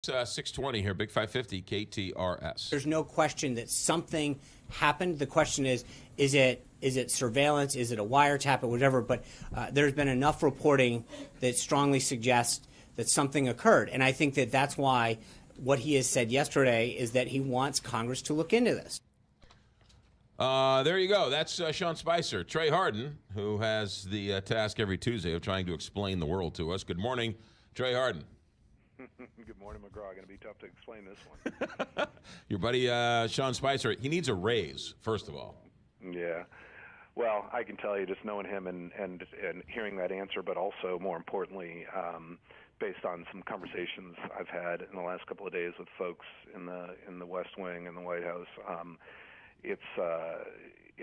620 here, Big 550, KTRS. There's no question that something happened. The question is it surveillance? Is it a wiretap or whatever? But there's been enough reporting that strongly suggests that something occurred. And I think that that's why what he has said yesterday is that he wants Congress to look into this. There you go. That's Sean Spicer. Trey Harden, who has the task every Tuesday of trying to explain the world to us. Good morning, Trey Harden. Good morning, McGraw. Going to be tough to explain this one. Your buddy Sean Spicer, he needs a raise, first of all. Yeah. Well, I can tell you just knowing him and hearing that answer, but also more importantly, based on some conversations I've had in the last couple of days with folks in the West Wing and the White House, it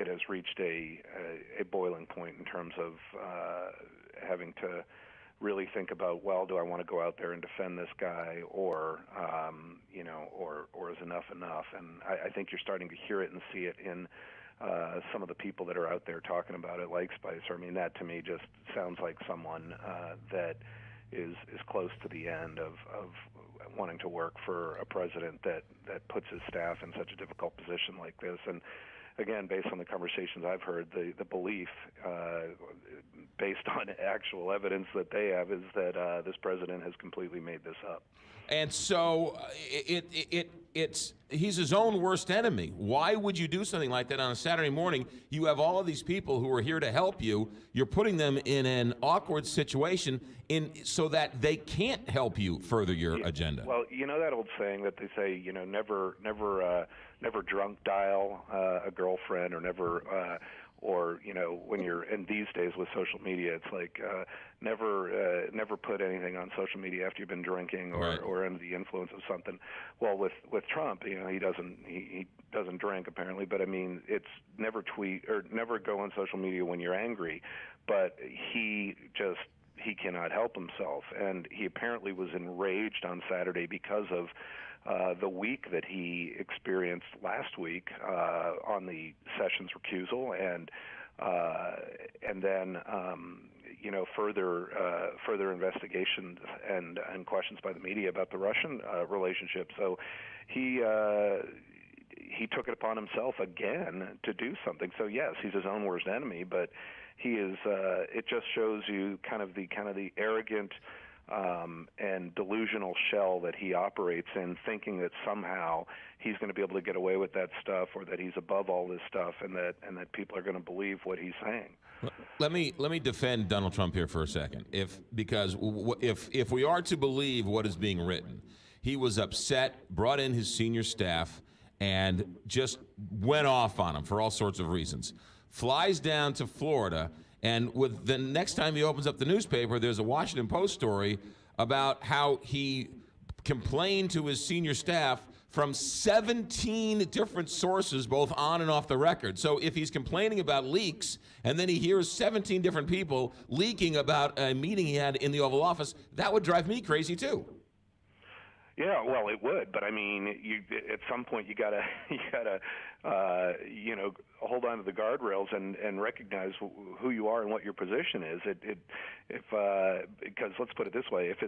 has reached a boiling point in terms of having to really think about, well, do I want to go out there and defend this guy, or is enough enough? And I think you're starting to hear it and see it in some of the people that are out there talking about it, like Spicer. I mean, that to me just sounds like someone that is close to the end of wanting to work for a president that puts his staff in such a difficult position like this. And again, based on the conversations I've heard, the belief, based on actual evidence that they have, is that this president has completely made this up. And so he's his own worst enemy. Why would you do something like that on a Saturday morning? You have all of these people who are here to help you. You're putting them in an awkward situation so that they can't help you further your agenda. Well, you know that old saying that they say, never drunk dial a girlfriend, or never. Or when you're in these days with social media, it's like never put anything on social media after you've been drinking or under the influence of something. Well, with Trump, he doesn't drink apparently, but I mean, it's never tweet or never go on social media when you're angry. But he cannot help himself, and he apparently was enraged on Saturday because of the week that he experienced last week on the Sessions recusal, and then further investigations and questions by the media about the Russian relationship. So he took it upon himself again to do something. So yes, he's his own worst enemy, but he is. It just shows you kind of the arrogant and delusional shell that he operates in, thinking that somehow he's going to be able to get away with that stuff, or that he's above all this stuff, and that people are going to believe what he's saying. Let me defend Donald Trump here for a second, because if we are to believe what is being written, he was upset, brought in his senior staff, and just went off on him for all sorts of reasons. Flies down to Florida. And with the next time he opens up the newspaper, there's a Washington Post story about how he complained to his senior staff from 17 different sources, both on and off the record. So if he's complaining about leaks, and then he hears 17 different people leaking about a meeting he had in the Oval Office, that would drive me crazy too. Yeah, well, it would, but I mean, at some point you gotta hold on to the guardrails and recognize who you are and what your position is. Because let's put it this way: if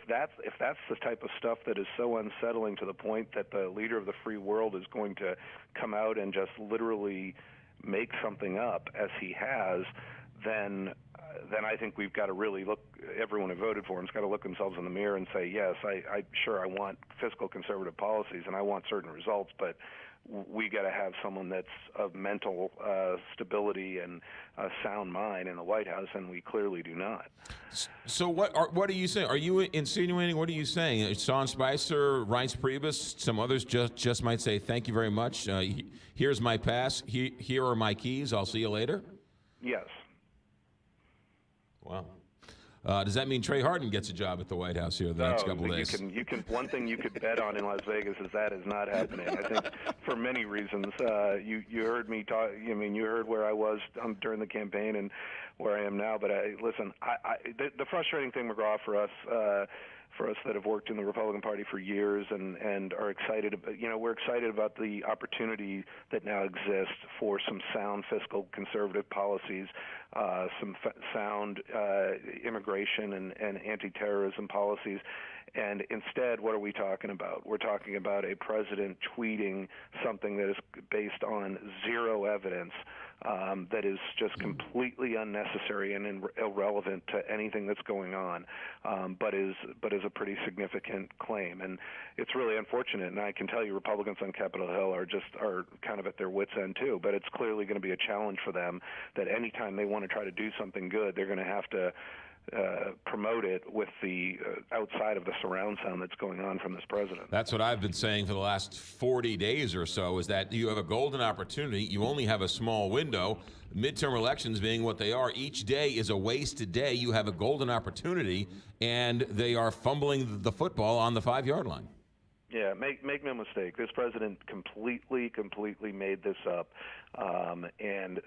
that's the type of stuff that is so unsettling to the point that the leader of the free world is going to come out and just literally make something up, as he has, then I think we've got to really look. Everyone who voted for him's got to look themselves in the mirror and say, yes, I want fiscal conservative policies and I want certain results, but we got to have someone that's of mental stability and a sound mind in the White House, and we clearly do not. So what are you saying? Are you insinuating? What are you saying? Sean Spicer, Reince Priebus, some others just might say, thank you very much. Here's my pass. Here are my keys. I'll see you later. Yes. Wow. Does that mean Trey Harden gets a job at the White House here the next couple of days? You can. One thing you could bet on in Las Vegas is that is not happening. I think for many reasons. You heard me talk. I mean, you heard where I was during the campaign and where I am now. But listen, the frustrating thing, McGraw, for us that have worked in the Republican Party for years and are excited, we're excited about the opportunity that now exists for some sound fiscal conservative policies, some sound immigration and anti-terrorism policies. And instead, what are we talking about? We're talking about a president tweeting something that is based on zero evidence, that is just completely unnecessary and irrelevant to anything that's going on, but is a pretty significant claim. And it's really unfortunate. And I can tell you, Republicans on Capitol Hill are kind of at their wits' end too. But it's clearly going to be a challenge for them that anytime they want to try to do something good, they're going to have to promote it with the outside of the surround sound that's going on from this president. That's what I've been saying for the last 40 days or so, is that you have a golden opportunity. You only have a small window. Midterm elections being what they are, each day is a wasted day. You have a golden opportunity, and they are fumbling the football on the 5-yard line. Yeah, make no mistake. This president completely made this up, and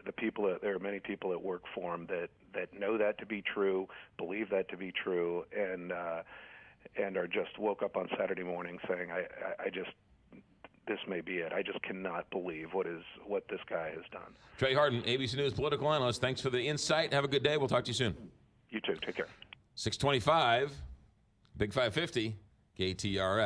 there are many people that work for him that know that to be true, believe that to be true, and are just woke up on Saturday morning saying, this may be it. I just cannot believe what this guy has done. Trey Harden, ABC News political analyst. Thanks for the insight. Have a good day. We'll talk to you soon. You too. Take care. 625, Big 550, KTRS.